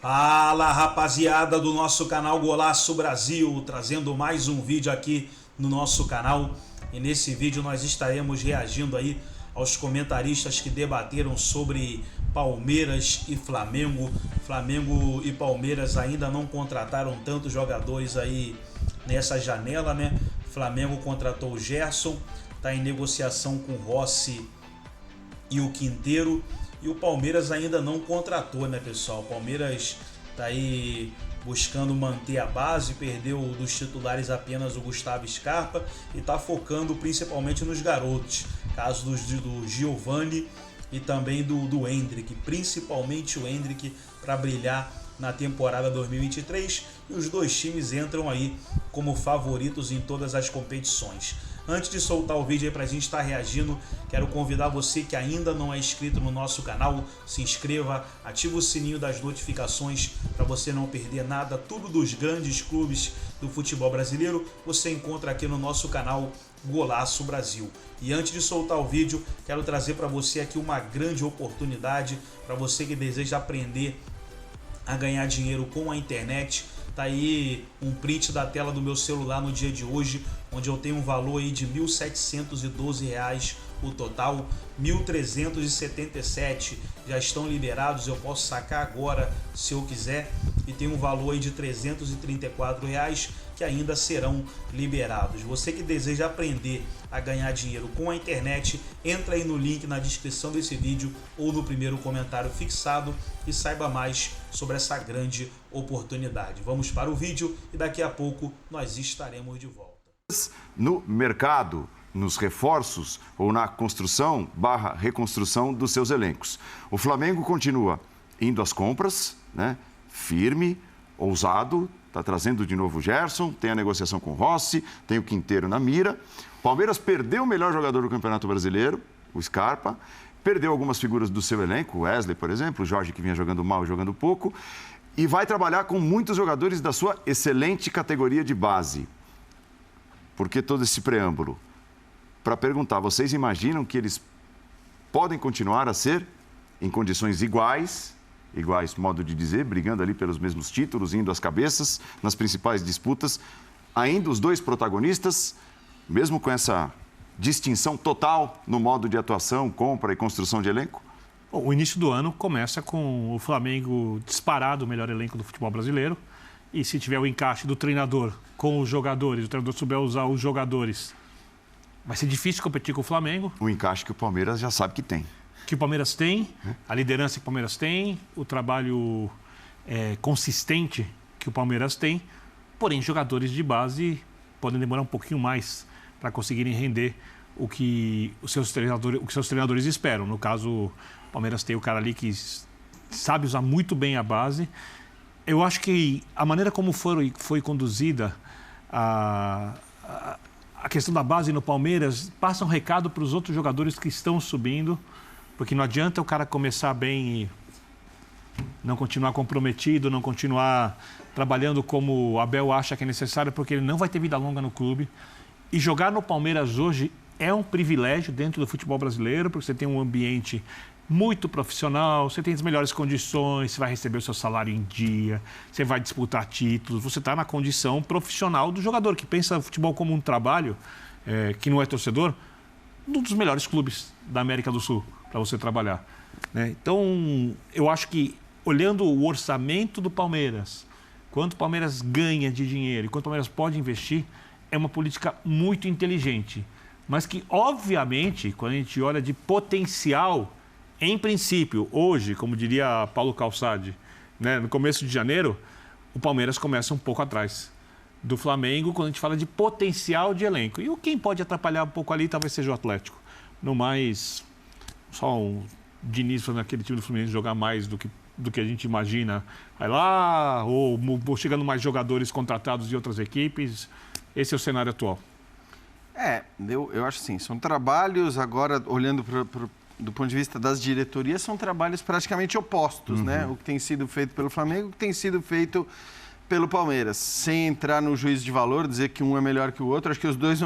Fala, rapaziada do nosso canal Golaço Brasil, trazendo mais um vídeo aqui no nosso canal. E nesse vídeo nós estaremos reagindo aí aos comentaristas que debateram sobre Palmeiras e Flamengo. Flamengo e Palmeiras ainda não contrataram tantos jogadores aí nessa janela, né? Flamengo contratou o Gerson, está em negociação com o Rossi e o Quinteiro. E o Palmeiras ainda não contratou, né, pessoal? O Palmeiras tá aí buscando manter a base, perdeu dos titulares apenas o Gustavo Scarpa e tá focando principalmente nos garotos, caso do Giovani e também do Endrick, principalmente o Endrick para brilhar na temporada 2023, e os dois times entram aí como favoritos em todas as competições. Antes de soltar o vídeo aí pra gente estar reagindo, quero convidar você que ainda não é inscrito no nosso canal, se inscreva, ativa o sininho das notificações para você não perder nada. Tudo dos grandes clubes do futebol brasileiro você encontra aqui no nosso canal Golaço Brasil. E antes de soltar o vídeo, quero trazer para você aqui uma grande oportunidade para você que deseja aprender a ganhar dinheiro com a internet. Tá aí um print da tela do meu celular no dia de hoje, onde eu tenho um valor aí de R$ 1.712 o total, 1.377 já estão liberados, eu posso sacar agora se eu quiser, e tem um valor aí de R$ 334 que ainda serão liberados. Você que deseja aprender a ganhar dinheiro com a internet, entra aí no link na descrição desse vídeo ou no primeiro comentário fixado e saiba mais sobre essa grande oportunidade. Vamos para o vídeo e daqui a pouco nós estaremos de volta. No mercado, nos reforços ou na construção / reconstrução dos seus elencos. O Flamengo continua indo às compras, né? Firme, ousado, está trazendo de novo o Gerson, tem a negociação com o Rossi, tem o Quinteiro na mira. Palmeiras perdeu o melhor jogador do Campeonato Brasileiro, o Scarpa, perdeu algumas figuras do seu elenco, o Wesley, por exemplo, o Jorge, que vinha jogando mal e jogando pouco, e vai trabalhar com muitos jogadores da sua excelente categoria de base. Por que todo esse preâmbulo? Para perguntar, vocês imaginam que eles podem continuar a ser em condições iguais, modo de dizer, brigando ali pelos mesmos títulos, indo às cabeças nas principais disputas, ainda os dois protagonistas, mesmo com essa distinção total no modo de atuação, compra e construção de elenco? Bom, o início do ano começa com o Flamengo disparado o melhor elenco do futebol brasileiro, e se tiver o encaixe do treinador com os jogadores, o treinador souber usar os jogadores, vai ser difícil competir com o Flamengo. O encaixe que o Palmeiras já sabe que tem. Que o Palmeiras tem, a liderança que o Palmeiras tem, o trabalho consistente que o Palmeiras tem. Porém, jogadores de base podem demorar um pouquinho mais para conseguirem render o que os seus treinadores esperam. No caso, o Palmeiras tem o cara ali que sabe usar muito bem a base. Eu acho que a maneira como foi conduzida a questão da base no Palmeiras passa um recado para os outros jogadores que estão subindo, porque não adianta o cara começar bem e não continuar comprometido, não continuar trabalhando como o Abel acha que é necessário, porque ele não vai ter vida longa no clube. E jogar no Palmeiras hoje é um privilégio dentro do futebol brasileiro, porque você tem um ambiente muito profissional, você tem as melhores condições, você vai receber o seu salário em dia, você vai disputar títulos, você está na condição profissional do jogador que pensa o futebol como um trabalho, que não é torcedor, um dos melhores clubes da América do Sul para você trabalhar, né? Então, eu acho que olhando o orçamento do Palmeiras, quanto o Palmeiras ganha de dinheiro e quanto o Palmeiras pode investir, é uma política muito inteligente, mas que, obviamente, quando a gente olha de potencial, em princípio, hoje, como diria Paulo Calçade, né, no começo de janeiro, o Palmeiras começa um pouco atrás do Flamengo quando a gente fala de potencial de elenco. E quem pode atrapalhar um pouco ali talvez seja o Atlético. No mais, só o Diniz naquele time do Fluminense jogar mais do que a gente imagina. Vai lá, ou chegando mais jogadores contratados de outras equipes. Esse é o cenário atual. Eu acho assim, são trabalhos agora, olhando do ponto de vista das diretorias, são trabalhos praticamente opostos, né? O que tem sido feito pelo Flamengo, o que tem sido feito pelo Palmeiras, sem entrar no juízo de valor, dizer que um é melhor que o outro. Acho que os dois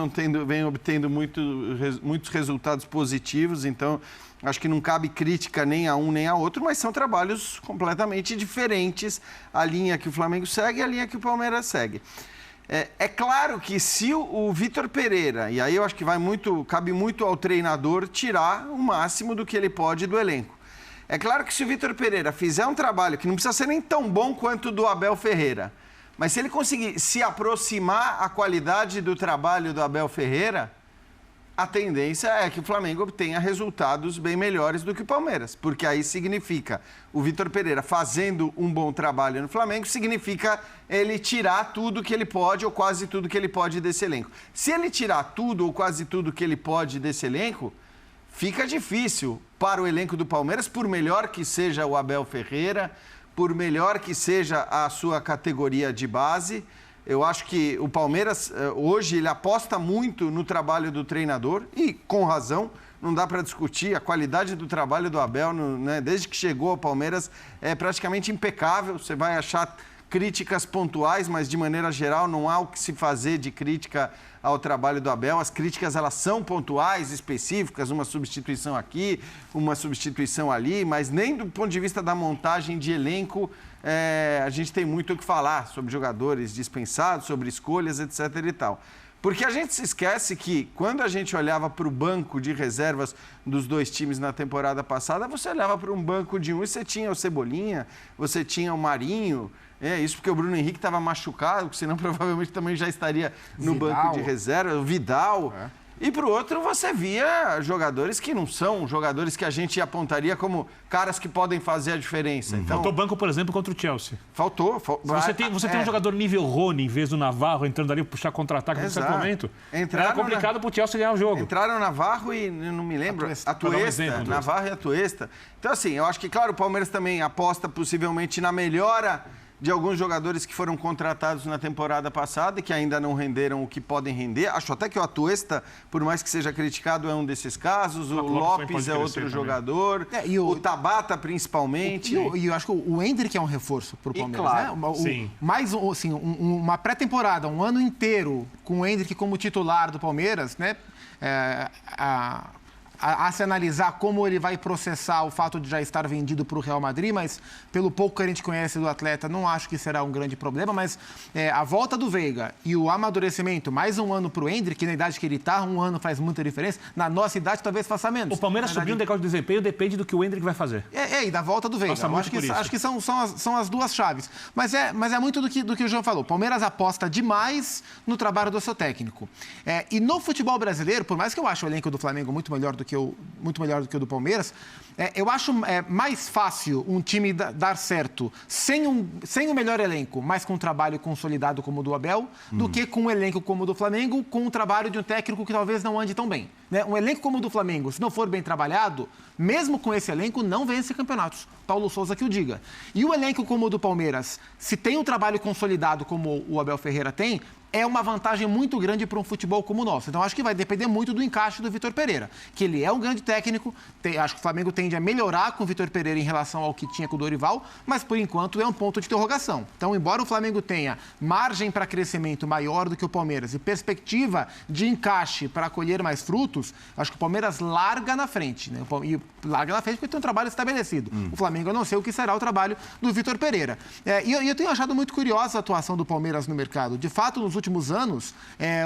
vêm obtendo muitos resultados positivos, então acho que não cabe crítica nem a um nem a outro, mas são trabalhos completamente diferentes, a linha que o Flamengo segue e a linha que o Palmeiras segue. É claro que se o Vitor Pereira, e aí eu acho que cabe muito ao treinador tirar o máximo do que ele pode do elenco. É claro que se o Vitor Pereira fizer um trabalho que não precisa ser nem tão bom quanto o do Abel Ferreira, mas se ele conseguir se aproximar a qualidade do trabalho do Abel Ferreira, a tendência é que o Flamengo obtenha resultados bem melhores do que o Palmeiras, porque aí significa o Vitor Pereira fazendo um bom trabalho no Flamengo, significa ele tirar tudo que ele pode ou quase tudo que ele pode desse elenco. Se ele tirar tudo ou quase tudo que ele pode desse elenco, fica difícil para o elenco do Palmeiras, por melhor que seja o Abel Ferreira, por melhor que seja a sua categoria de base. Eu acho que o Palmeiras, hoje, ele aposta muito no trabalho do treinador e, com razão, não dá para discutir a qualidade do trabalho do Abel, né? Desde que chegou ao Palmeiras, é praticamente impecável. Você vai achar críticas pontuais, mas, de maneira geral, não há o que se fazer de crítica ao trabalho do Abel. As críticas, elas são pontuais, específicas, uma substituição aqui, uma substituição ali, mas nem do ponto de vista da montagem de elenco, a gente tem muito o que falar sobre jogadores dispensados, sobre escolhas, etc. e tal. Porque a gente se esquece que, quando a gente olhava para o banco de reservas dos dois times na temporada passada, você olhava para um banco de um e você tinha o Cebolinha, você tinha o Marinho. Isso porque o Bruno Henrique estava machucado, senão provavelmente também já estaria no banco de reserva, o Vidal. E para o outro você via jogadores que não são jogadores que a gente apontaria como caras que podem fazer a diferença. Então, faltou banco, por exemplo, contra o Chelsea. Faltou. Você tem um jogador nível Rony em vez do Navarro entrando ali para puxar contra-ataque nesse momento. Era complicado para o Chelsea ganhar o jogo. Entraram Navarro e, não me lembro, Atuesta. Navarro e Atuesta. Então, assim, eu acho que, claro, o Palmeiras também aposta possivelmente na melhora de alguns jogadores que foram contratados na temporada passada e que ainda não renderam o que podem render. Acho até que o Atuesta, por mais que seja criticado, é um desses casos. O Lopes é outro jogador. O Tabata, principalmente. E eu acho que o Endrick é um reforço para o Palmeiras. Claro, né? Sim. Mais assim, uma pré-temporada, um ano inteiro com o Endrick como titular do Palmeiras, né? A se analisar como ele vai processar o fato de já estar vendido para o Real Madrid, mas pelo pouco que a gente conhece do atleta, não acho que será um grande problema, mas a volta do Veiga e o amadurecimento, mais um ano para o Endrick, na idade que ele está, um ano faz muita diferença, na nossa idade talvez faça menos. O Palmeiras subir um degrau de desempenho depende do que o Endrick vai fazer. E da volta do Veiga. Acho que são as duas chaves. Mas é muito do que o João falou. O Palmeiras aposta demais no trabalho do seu técnico. E no futebol brasileiro, por mais que eu ache o elenco do Flamengo muito melhor do que o do Palmeiras, eu acho mais fácil um time dar certo sem o melhor elenco, mas com um trabalho consolidado como o do Abel, do que com um elenco como o do Flamengo, com o trabalho de um técnico que talvez não ande tão bem. Né? Um elenco como o do Flamengo, se não for bem trabalhado, mesmo com esse elenco, não vence campeonatos. Paulo Souza que o diga. E o elenco como o do Palmeiras, se tem um trabalho consolidado como o Abel Ferreira tem, é uma vantagem muito grande para um futebol como o nosso. Então, acho que vai depender muito do encaixe do Vitor Pereira, que ele é um grande técnico, acho que o Flamengo tende a melhorar com o Vitor Pereira em relação ao que tinha com o Dorival, mas, por enquanto, é um ponto de interrogação. Então, embora o Flamengo tenha margem para crescimento maior do que o Palmeiras e perspectiva de encaixe para colher mais frutos, acho que o Palmeiras larga na frente, né? E larga na frente porque tem um trabalho estabelecido. O Flamengo, eu não sei o que será o trabalho do Vitor Pereira. E eu tenho achado muito curiosa a atuação do Palmeiras no mercado. De fato, nos últimos anos,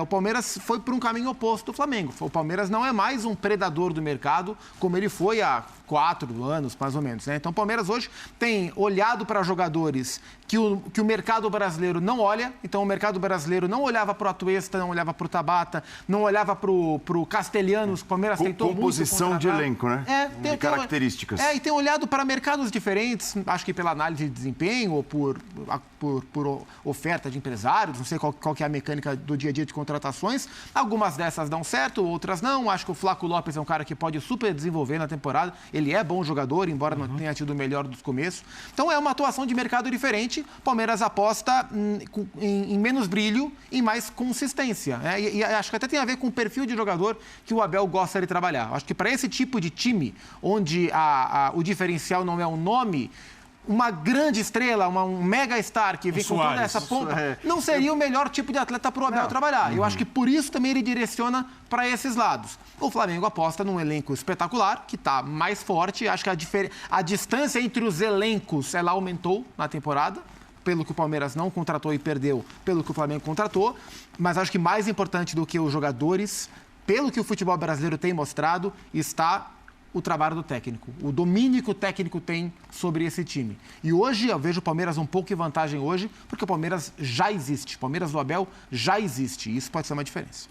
o Palmeiras foi por um caminho oposto do Flamengo. O Palmeiras não é mais um predador do mercado como ele foi há 4 anos, mais ou menos. Né? Então, o Palmeiras hoje tem olhado para jogadores que o mercado brasileiro não olha. Então, o mercado brasileiro não olhava para o Atuesta, não olhava para o Tabata, não olhava para o Castelhanos, que o Palmeiras tentou muito composição de elenco, né? Tem características. E tem olhado para mercados diferentes, acho que pela análise de desempenho ou por oferta de empresários, não sei qual que é a mecânica do dia a dia de contratações. Algumas dessas dão certo, outras não. Acho que o Flaco Lopes é um cara que pode super desenvolver na temporada. Ele é bom jogador, embora não tenha tido o melhor dos começos. Então, é uma atuação de mercado diferente. Palmeiras aposta em menos brilho e mais consistência. Né? E acho que até tem a ver com o perfil de jogador que o Abel gosta de trabalhar. Acho que para esse tipo de time, onde o diferencial não é o nome, uma grande estrela, um mega star que vem com toda essa ponta, não seria o melhor tipo de atleta para o Abel trabalhar. Eu acho que por isso também ele direciona para esses lados. O Flamengo aposta num elenco espetacular, que está mais forte. Acho que a distância entre os elencos, ela aumentou na temporada, pelo que o Palmeiras não contratou e perdeu, pelo que o Flamengo contratou. Mas acho que mais importante do que os jogadores, pelo que o futebol brasileiro tem mostrado, está o trabalho do técnico, o domínio que o técnico tem sobre esse time. E hoje eu vejo o Palmeiras um pouco em vantagem hoje, porque o Palmeiras já existe. O Palmeiras do Abel já existe. E isso pode ser uma diferença.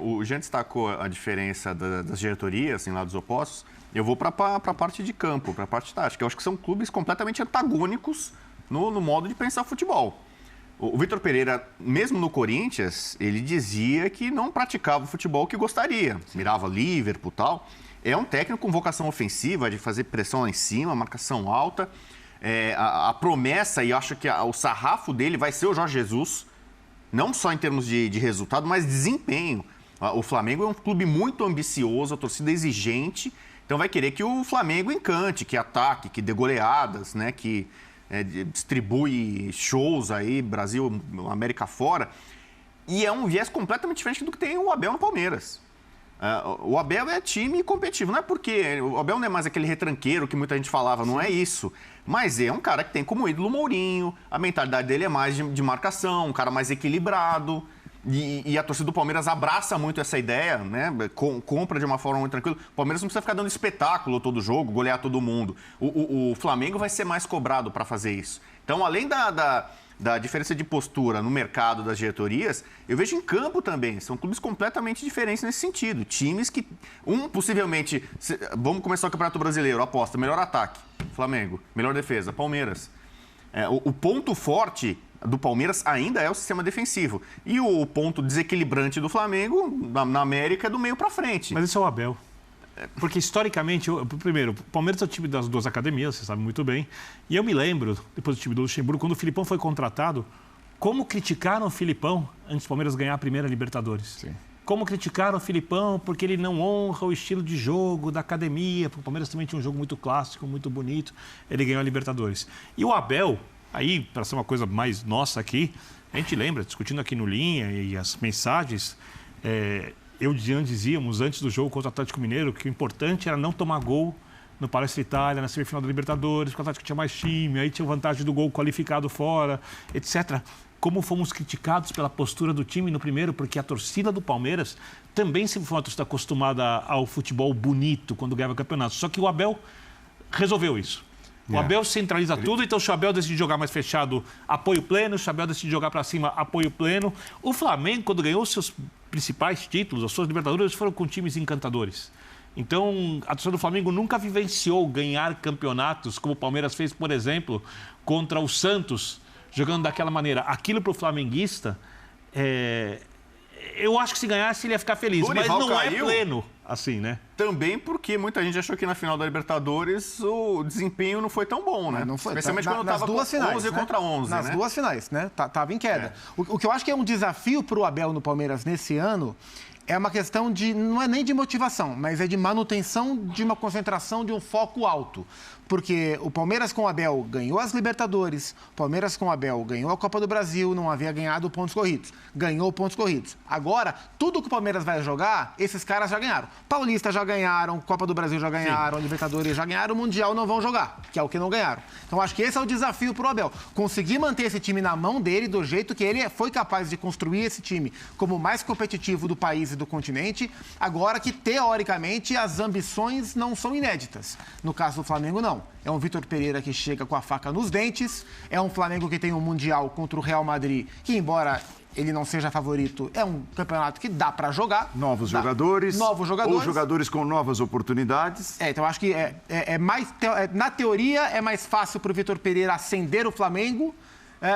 O Jean destacou a diferença das diretorias em lados opostos. Eu vou para a parte de campo, para a parte tática. Eu acho que são clubes completamente antagônicos no modo de pensar futebol. O Vitor Pereira, mesmo no Corinthians, ele dizia que não praticava o futebol que gostaria. Mirava Liverpool e tal. É um técnico com vocação ofensiva, de fazer pressão lá em cima, marcação alta. A promessa, e acho que o sarrafo dele vai ser o Jorge Jesus, não só em termos de resultado, mas desempenho. O Flamengo é um clube muito ambicioso, a torcida exigente, então vai querer que o Flamengo encante, que ataque, que dê goleadas, né, que distribui shows aí, Brasil, América fora. E é um viés completamente diferente do que tem o Abel no Palmeiras. O Abel é time competitivo, não é porque o Abel não é mais aquele retranqueiro que muita gente falava, não é isso. Mas é um cara que tem como ídolo o Mourinho, a mentalidade dele é mais de marcação, um cara mais equilibrado. E a torcida do Palmeiras abraça muito essa ideia, né? Compra de uma forma muito tranquila. O Palmeiras não precisa ficar dando espetáculo todo jogo, golear todo mundo. O Flamengo vai ser mais cobrado para fazer isso. Então, além da diferença de postura no mercado das diretorias, eu vejo em campo também. São clubes completamente diferentes nesse sentido. Times que, possivelmente... Vamos começar o Campeonato Brasileiro, aposta, melhor ataque, Flamengo. Melhor defesa, Palmeiras. O ponto forte do Palmeiras ainda é o sistema defensivo. E o ponto desequilibrante do Flamengo, na América, é do meio para frente. Mas esse é o Abel. Porque, historicamente, primeiro, o Palmeiras é o time das duas academias, você sabe muito bem. E eu me lembro, depois do time do Luxemburgo, quando o Filipão foi contratado, como criticaram o Filipão antes do Palmeiras ganhar a primeira Libertadores. Sim. Como criticaram o Filipão porque ele não honra o estilo de jogo da academia, porque o Palmeiras também tinha um jogo muito clássico, muito bonito, ele ganhou a Libertadores. E o Abel, aí, para ser uma coisa mais nossa aqui, a gente lembra, discutindo aqui no Linha e as mensagens... Eu e o Jean dizíamos, antes do jogo contra o Atlético Mineiro, que o importante era não tomar gol no Palestra Itália, na semifinal da Libertadores, porque o Atlético tinha mais time, aí tinha vantagem do gol qualificado fora, etc. Como fomos criticados pela postura do time no primeiro, porque a torcida do Palmeiras também sempre foi uma torcida acostumada ao futebol bonito, quando ganhava campeonato. Só que o Abel resolveu isso. O Abel centraliza tudo, então se o Abel decide jogar mais fechado, apoio pleno. Se o Abel decide jogar para cima, apoio pleno. O Flamengo, quando ganhou os seus principais títulos, as suas Libertadores, foram com times encantadores. Então, a torcida do Flamengo nunca vivenciou ganhar campeonatos, como o Palmeiras fez, por exemplo, contra o Santos, jogando daquela maneira. Aquilo para o flamenguista, eu acho que se ganhasse ele ia ficar feliz, mas não caiu, é pleno assim, né? Também porque muita gente achou que na final da Libertadores o desempenho não foi tão bom, né? Não foi. Especialmente quando estava com 11 contra 11, nas duas finais, né? Tava em queda. O que eu acho que é um desafio para o Abel no Palmeiras nesse ano é uma questão de, não é nem de motivação, mas é de manutenção de uma concentração, de um foco alto. Porque o Palmeiras com o Abel ganhou as Libertadores, o Palmeiras com o Abel ganhou a Copa do Brasil, não havia ganhado pontos corridos. Ganhou pontos corridos. Agora, tudo que o Palmeiras vai jogar, esses caras já ganharam. Paulista já ganharam, Copa do Brasil já ganharam, Libertadores já ganharam, o Mundial não vão jogar, que é o que não ganharam. Então, acho que esse é o desafio para o Abel. Conseguir manter esse time na mão dele, do jeito que ele foi capaz de construir esse time como o mais competitivo do país e do continente, agora que, teoricamente, as ambições não são inéditas. No caso do Flamengo, não. É um Vitor Pereira que chega com a faca nos dentes, é um Flamengo que tem um Mundial contra o Real Madrid, que, embora ele não seja favorito, é um campeonato que dá para jogar. Novos jogadores. Ou jogadores com novas oportunidades. Então acho que na teoria é mais fácil para o Vitor Pereira acender o Flamengo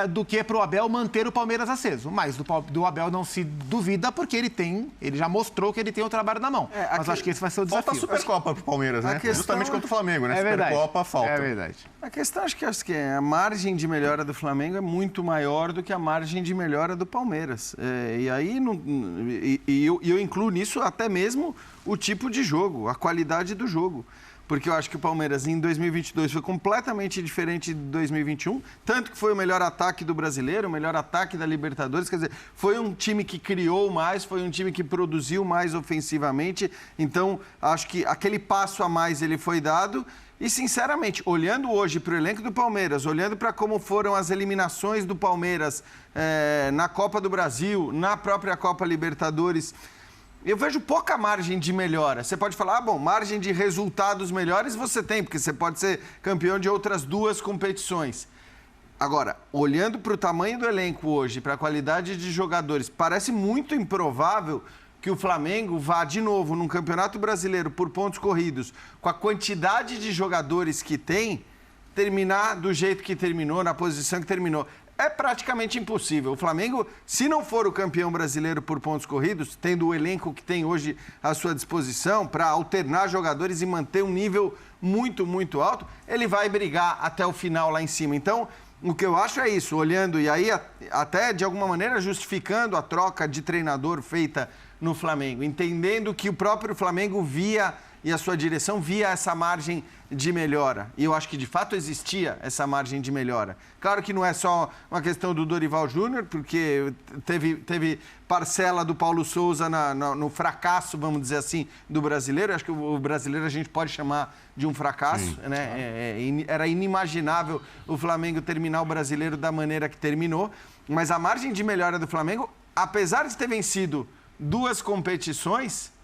do que para o Abel manter o Palmeiras aceso. Mas do Abel não se duvida, porque ele já mostrou que ele tem o trabalho na mão. Mas acho que esse vai ser o desafio. Falta a Supercopa para o Palmeiras, né? Justamente contra o Flamengo, né? Supercopa falta. É verdade. A questão, acho que a margem de melhora do Flamengo é muito maior do que a margem de melhora do Palmeiras. E aí, eu incluo nisso até mesmo o tipo de jogo, a qualidade do jogo. porque eu acho que o Palmeiras em 2022 foi completamente diferente de 2021, tanto que foi o melhor ataque do Brasileiro, o melhor ataque da Libertadores, quer dizer, foi um time que criou mais, foi um time que produziu mais ofensivamente, então acho que aquele passo a mais ele foi dado. E, sinceramente, olhando hoje para o elenco do Palmeiras, olhando para como foram as eliminações do Palmeiras na Copa do Brasil, na própria Copa Libertadores, eu vejo pouca margem de melhora. Você pode falar, margem de resultados melhores você tem, porque você pode ser campeão de outras 2 competições. Agora, olhando para o tamanho do elenco hoje, para a qualidade de jogadores, parece muito improvável que o Flamengo vá de novo num Campeonato Brasileiro por pontos corridos, com a quantidade de jogadores que tem, terminar do jeito que terminou, na posição que terminou. É praticamente impossível. O Flamengo, se não for o campeão brasileiro por pontos corridos, tendo o elenco que tem hoje à sua disposição para alternar jogadores e manter um nível muito, muito alto, ele vai brigar até o final lá em cima. Então, o que eu acho é isso, olhando e aí até de alguma maneira justificando a troca de treinador feita no Flamengo, entendendo que o próprio Flamengo via e a sua direção via essa margem de melhora. E eu acho que de fato existia essa margem de melhora. Claro que não é só uma questão do Dorival Júnior, porque teve parcela do Paulo Souza no fracasso, vamos dizer assim, do brasileiro. Acho que o brasileiro a gente pode chamar de um fracasso. Sim, né? Era inimaginável o Flamengo terminar o brasileiro da maneira que terminou. Mas a margem de melhora do Flamengo, apesar de ter vencido 2 competições,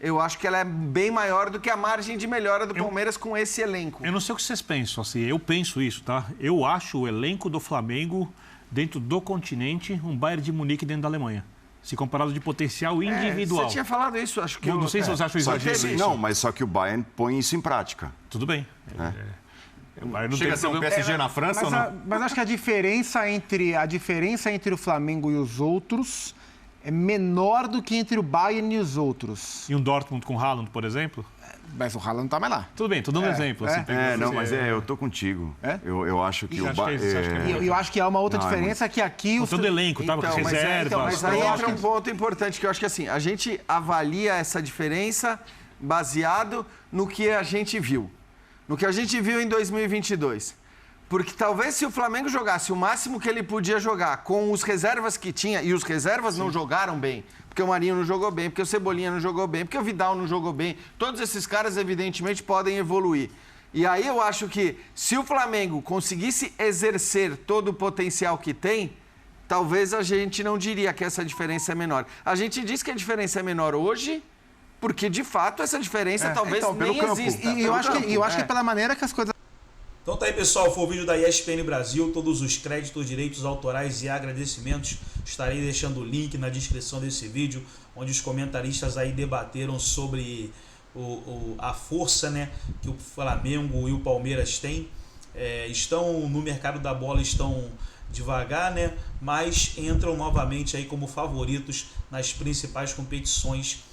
eu acho que ela é bem maior do que a margem de melhora do Palmeiras com esse elenco. Eu não sei o que vocês pensam, assim, eu penso isso, tá? Eu acho o elenco do Flamengo, dentro do continente, um Bayern de Munique dentro da Alemanha. Se comparado de potencial individual. Você tinha falado isso, acho que... Não sei se você acha exagero isso. Não, mas só que o Bayern põe isso em prática. Tudo bem. O Bayern não chega a ser um PSG na França ou não? Mas acho que a diferença entre o Flamengo e os outros é menor do que entre o Bayern e os outros. E um Dortmund com o Haaland, por exemplo? Mas o Haaland não tá mais lá. Tudo bem, tô dando um exemplo. Assim, eu tô contigo. Eu acho que o Bayern... Eu acho que há uma outra diferença que aqui... Todo elenco, tá? Reserva. Mas aí entra um ponto importante, que eu acho que assim, a gente avalia essa diferença baseado no que a gente viu. No que a gente viu em 2022. Porque talvez se o Flamengo jogasse o máximo que ele podia jogar com os reservas que tinha, e os reservas não jogaram bem, porque o Marinho não jogou bem, porque o Cebolinha não jogou bem, porque o Vidal não jogou bem, todos esses caras evidentemente podem evoluir. E aí eu acho que se o Flamengo conseguisse exercer todo o potencial que tem, talvez a gente não diria que essa diferença é menor. A gente diz que a diferença é menor hoje, porque de fato essa diferença talvez nem exista. E eu acho que pela maneira que as coisas... Então tá aí, pessoal, foi o vídeo da ESPN Brasil, todos os créditos, direitos autorais e agradecimentos, estarei deixando o link na descrição desse vídeo, onde os comentaristas aí debateram sobre a força, né, que o Flamengo e o Palmeiras têm, estão no mercado da bola, estão devagar, né, mas entram novamente aí como favoritos nas principais competições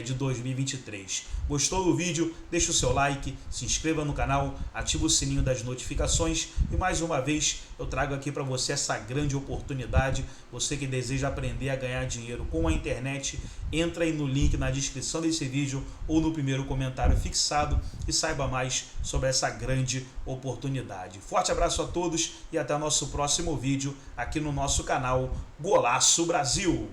de 2023. Gostou do vídeo? Deixa o seu like, se inscreva no canal, ativa o sininho das notificações e mais uma vez eu trago aqui para você essa grande oportunidade. Você que deseja aprender a ganhar dinheiro com a internet, entra aí no link na descrição desse vídeo ou no primeiro comentário fixado e saiba mais sobre essa grande oportunidade. Forte abraço a todos e até o nosso próximo vídeo aqui no nosso canal Golaço Brasil.